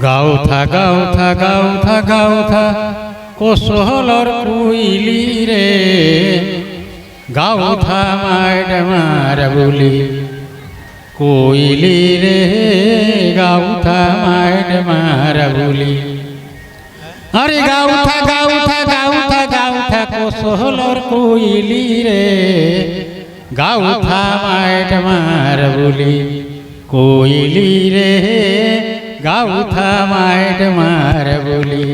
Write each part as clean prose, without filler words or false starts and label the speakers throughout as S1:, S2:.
S1: গাউথা গাউথা গাউথা গাউথা কোশলর কুইলি রে গাউথা মাইড মার বুলি কোইলি রে গাউথা মাইড মার বুলি আরে গাউথা গাউথা গাউথা গাউথা কোশলর কুইলি রে গাউথা মাইড মার বুলি কোইলি রে গাউথা মাইড মার বুলি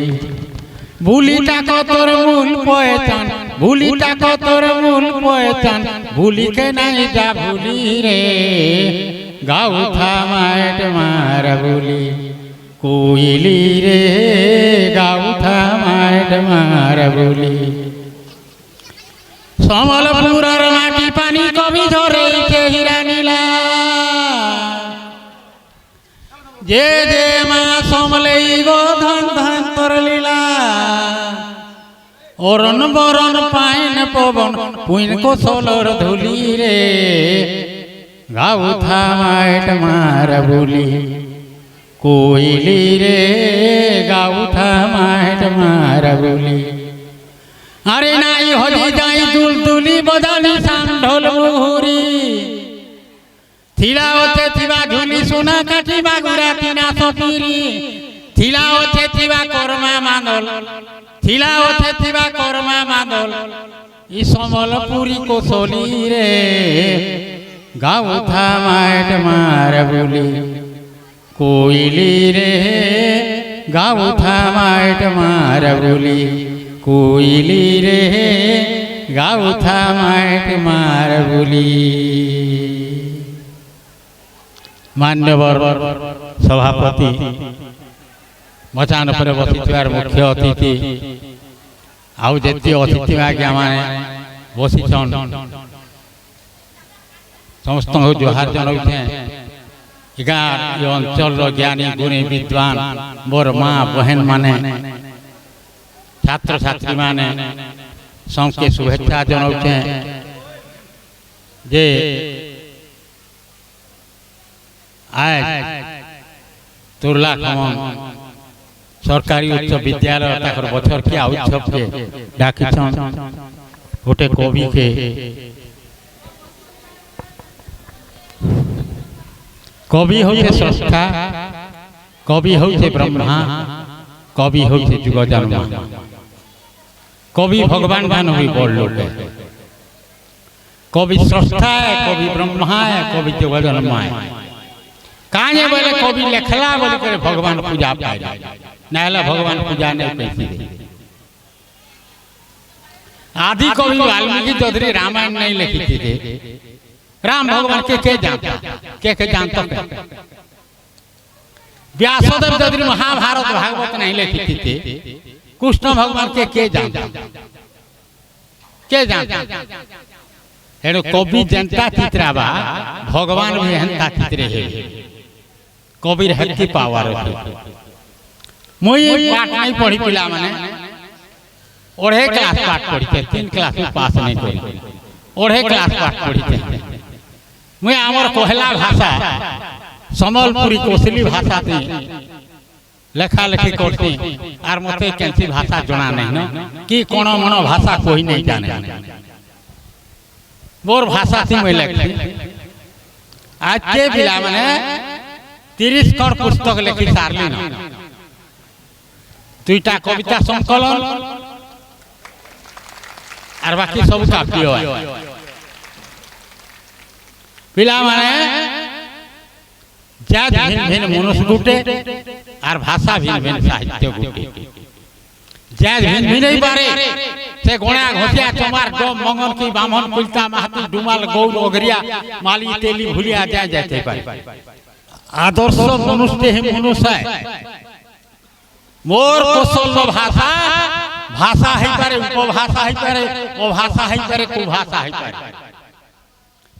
S1: বুলিটা কতর মূল পয়চান বুলিটা কতর মূল পয়চান বুলিকে নাই যা ভুলি রে গাউথা মাইড মার বুলি কোইলি রে গাউথা মাইড মার বুলি সমলপুরর মাটি পানি কবি ধরে হীরা নীলা যে যে মা সমলেই গো ধন ধন তোর লীলা অরণ বরণ পাইন পবন পুইন কোশলর ধুলি রে গাউথা মাইড মার বুলি কোইলি রে গাউথা মাইড মার বুলি আরে নাই হলি যাই দুলদুলি বদানি সান ঢোল মুহুরি থিলা ওতে থিবা ধুলি সোনা কাঠি বাগুড়া তিনা সতিরি থিলা ওতে থিবা কর্মা মাদল থিলা ওতে থিবা কর্মা মাদল ই সমলপুরি কোশলি রে গাউথা মাইড মার বুলি কোইলি রে গাউথা মাইড মার বুলি কোইলি রে গাউথা মাইড মার বুলি मान्यवर सभापति मचान पर बसिथिबार मुख्य अतिथि आउ जेति अतिथि आज्ञा माने बसिछन समस्त जोहार जनौछे इगार ये अंचल ज्ञानी गुणी विद्वान मोर माँ बहन माने छात्र छात्री माने सबके शुभेच्छा जनौछे जे आज तुरला कमन सरकारी उच्च विद्यालय ताकर बछर किया उत्सव के डाकिछन गोटे कवि के कवि होते स्रष्टा कवि होते ब्रह्मा कवि होते जुग जन्मा कवि भगवान भान हुई बड़ लोक कवि स्रष्टा है कवि ब्रह्मा है कवि जुग जन्मा है काहे बोले कवि लेखला बोले करे भगवान पूजा पाए नाला भगवान पूजा नहीं पैसी आदि कवि वाल्मीकि चौधरी रामायण नहीं लिखी थे राम भगवान के जानता व्यासदेव चौधरी महाभारत भागवत नहीं लिखी थे कृष्ण भगवान के जानता हेलो कवि जनता चित्रावा भगवान भी हंता चित्रे है कविर हत्ती पावर मुई पाठ नहीं पढ़ी पिला माने ओढ़े क्लास पाठ पढ़ी थे 3 क्लास में पास नहीं करी ओढ़े क्लास पाठ पढ़ी थे मुई आमर कोहला भाषा समलपुरी कोसली भाषा थी लेखा लेखी करती आर मते केंसी भाषा जଣା नहीं न कि कोन मन भाषा कोई नहीं जाने मोर भाषा थी मैं लिखी आज के पिला माने 30 कण पुस्तक लिखी सारली न 2टा कविता संकलन और बाकी सब काफी है पिला माने जात भिन्न भिन्न मनुष्य गुटे और भाषा भिन्न भिन्न साहित्य गुटे जात भिन्न भिन्न ही बारे से गोणा घोटिया चमार डोम मंगन की बामन कुलता महती डुमाल गौर ओगरिया माली तेली भूलिया जाते पाए आदर्श मनुष्य ही मनुष्य है मोर कोशल भाषा भाषा है पारे उपभाषा है पारे अभाषा है पारे कुभाषा है पारे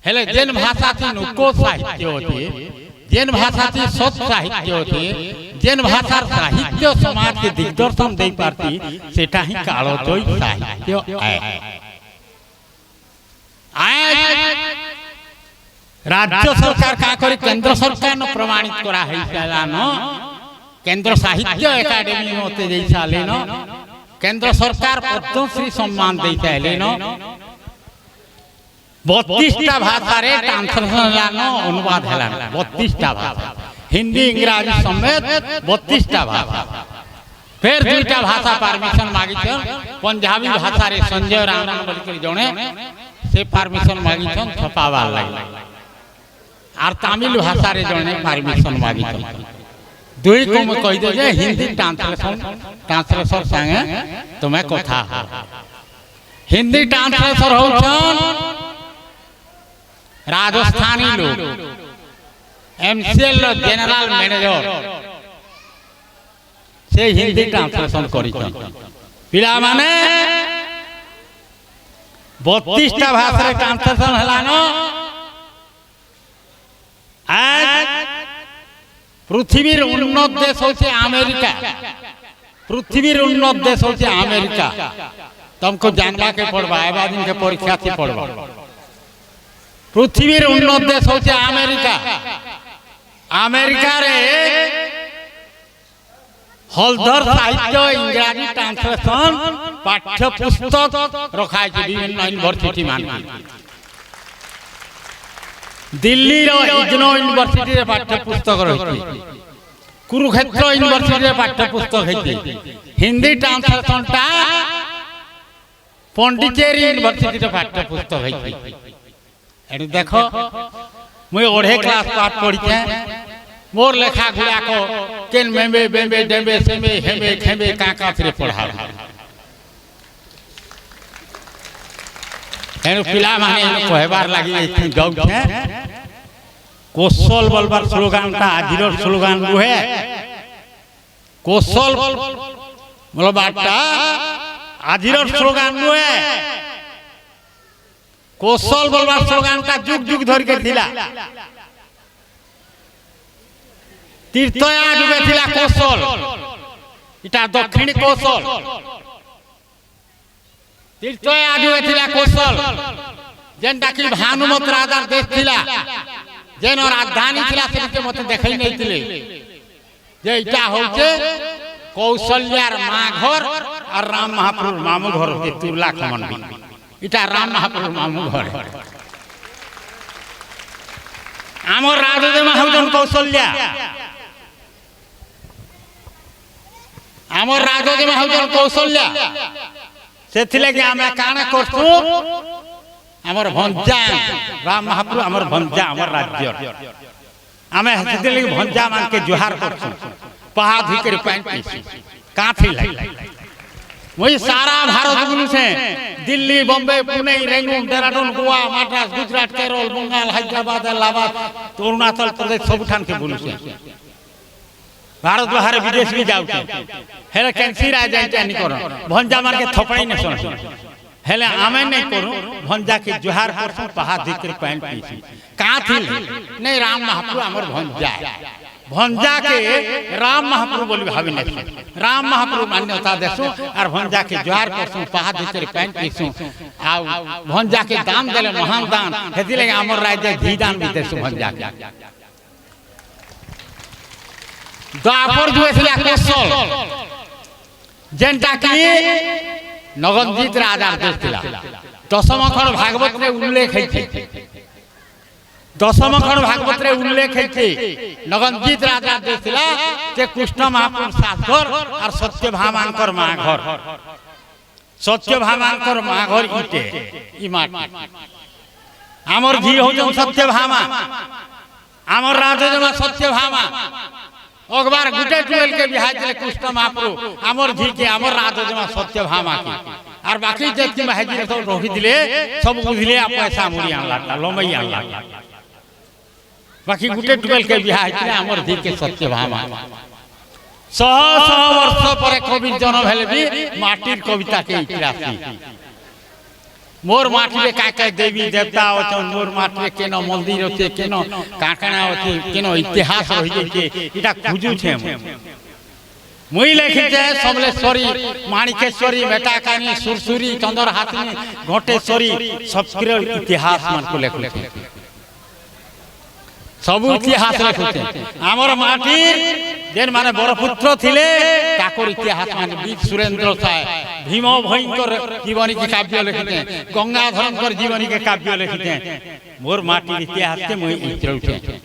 S1: हेले जेन भाषा थी नुको साहित्य होती जेन भाषा थी सत साहित्य होती जेन भाषा साहित्य समाज के दिग्दर्शन दे पाती सेटा ही कालोजयी साहित्य है राज्य सरकार का करी केंद्र सरकार न प्रमाणित करा है साला न केंद्र साहित्य एकाडेमी मते दे साले न केंद्र सरकार पद्मश्री सम्मान दे साले न 32टा भाषा रे ट्रांसलेशन लानो अनुवाद हलान 32टा भाषा हिंदी इंग्रजी समेत 32टा भाषा फिर 2टा भाषा परमिशन मागी छन पंजाबी भाषा रे संजय राणा बोली जणे से परमिशन मागी छन छपावा लागि आर तमिल भाषा रे जणे परमिशन मागी छन दुई को मैं कहि दे जे हिंदी ट्रांसलेशन संगे तुम्हें कथा हिंदी ट्रांसलेशन हो छन राजस्थानी लोग एमसीएल जनरल मैनेजर से हिंदी ट्रांसलेशन करी पिला माने 32टा भाषा रे ट्रांसलेशन हलानो आज पृथ्वीर उन्नत देश होचे अमेरिका पृथ्वीर उन्नत देश होचे अमेरिका तुमको जानवा के पड़बा एबा दिन के परीक्षा थी पड़बा पृथ्वीर उन्नत देश होचे अमेरिका अमेरिका रे हलधर साहित्य इंग्रजी ट्रांसलेशन पाठ्य पुस्तक रखा है विभिन्न यूनिवर्सिटी मान दिल्ली रो इग्नो यूनिवर्सिटी रे पाठ्य पुस्तक रही कुरुक्षेत्र यूनिवर्सिटी रे पाठ्य पुस्तक है हिंदी ट्रांसलेशन टा पंडिचेरी यूनिवर्सिटी रे पाठ्य पुस्तक है एडी देखो मुई ओढ़े क्लास पाठ पढ़ी मोर लेखा गुड़ा को केन मेमे बेमे डेमे सेमे हेमे खेमे काका से पढ़ा एनु पिला माने कहबार लागि जाउ छे कौशल बोलबार स्लोगान ता आजिर स्लोगान रुहे कौशल बोलबाटा आजिर स्लोगान रुहे कौशल बोलबार स्लोगान ता जुग जुग धर के थिला तीर्थया डुबे थिला कौशल इटा दक्षिणी कौशल तीर्थया डुबे थिला कौशल जेनटा कि भानुमत राजार देश थिला जेन राजधानी थिला से मते देखै नै थिले जे इटा होचे कौशल्यार मां घर और राम महाप्रभु मामू घर होते तुरला खमन इटा राम महाप्रभु मामू घर आमर राजदे महाजन कौशल्या आमर राजदे महाजन कौशल्या सेथिले कि आमे काना करसु आमर भंजा राम महाप्रभु आमर भंजा आमर राज्य आमे सेथिले भंजा मान के जोहार करसु पहा धिकर पैंट पीसी काथी लाई वही सारा भारत बुलु से दिल्ली बॉम्बे पुणे रेंगुन देहरादून गोवा मद्रास गुजरात केरल बंगाल हैदराबाद इलाहाबाद अरुणाचल प्रदेश सब ठान के बुलु से भारत बाहर विदेश भी जाऊ हेले कैंसी आ जाय नहीं करो भंजा मार के थपड़ाई न सुन हेले आमे नहीं करू भंजा के जोहार करसु पहा धिकर पैंट पीसी काथी नहीं राम महाप्रभु हमर भंजा भंजा के राम महाप्रभु बोली भावी नहीं राम महाप्रभु मान्यता देसु और भंजा के जोहार करसु पहा धिकर पैंट पीसु आ भंजा के दान देले महान दान हेति लगे हमर राज्य घी दान भी देसु भंजा के द्वापर जुए थिला कौशल जेनटा कि नगनजीत राजार देश थिला दशम खंड भागवत रे उल्लेख है दशम खंड भागवत रे उल्लेख है नगनजीत राजा देश थिला जे कृष्ण महाप्रभु सासघर और सत्यभामांकर मां घर सत्यभामांकर मां घर इटे ई माटी हमर जी हो जो सत्यभामा हमर राजजमा सत्यभामा अखबार गुटे टुएल के बिहार चले कृष्ण महाप्रभु हमर जी के हमर राजजमा सत्यभामा के और बाकी जति महाजी तो रोहि दिले सब बुझले आ पैसा मुरी आनला लमई आनला बाकी गुटे टुएल के बिहार चले हमर जी के सत्यभामा 100 वर्ष पर कवि जन्म हेले भी माटिर कविता के इतिहास मोर माटी रे का देवी देवता होचन मोर माटी रे केनो मंदिर होचे केनो काकणा होचे केनो इतिहास रहि जे इटा खुजु छे मुई लिखि जे सबलेश्वरी माणिकेश्वरी मेटाकानी सुरसुरी चंद्रहासिनी घोटेश्वरी सबकर इतिहास मन को लिखले सबु इतिहास लिखुचे आमर माटीर जेन माने बरपुत्र थिले ताकर इतिहास माने वीर सुरेंद्र साय भीम भयंकर जीवनी के काव्य लिखते गंगाधरकर जीवनी के काव्य लिखते मोर माटीर इतिहास के मुई इचरउचे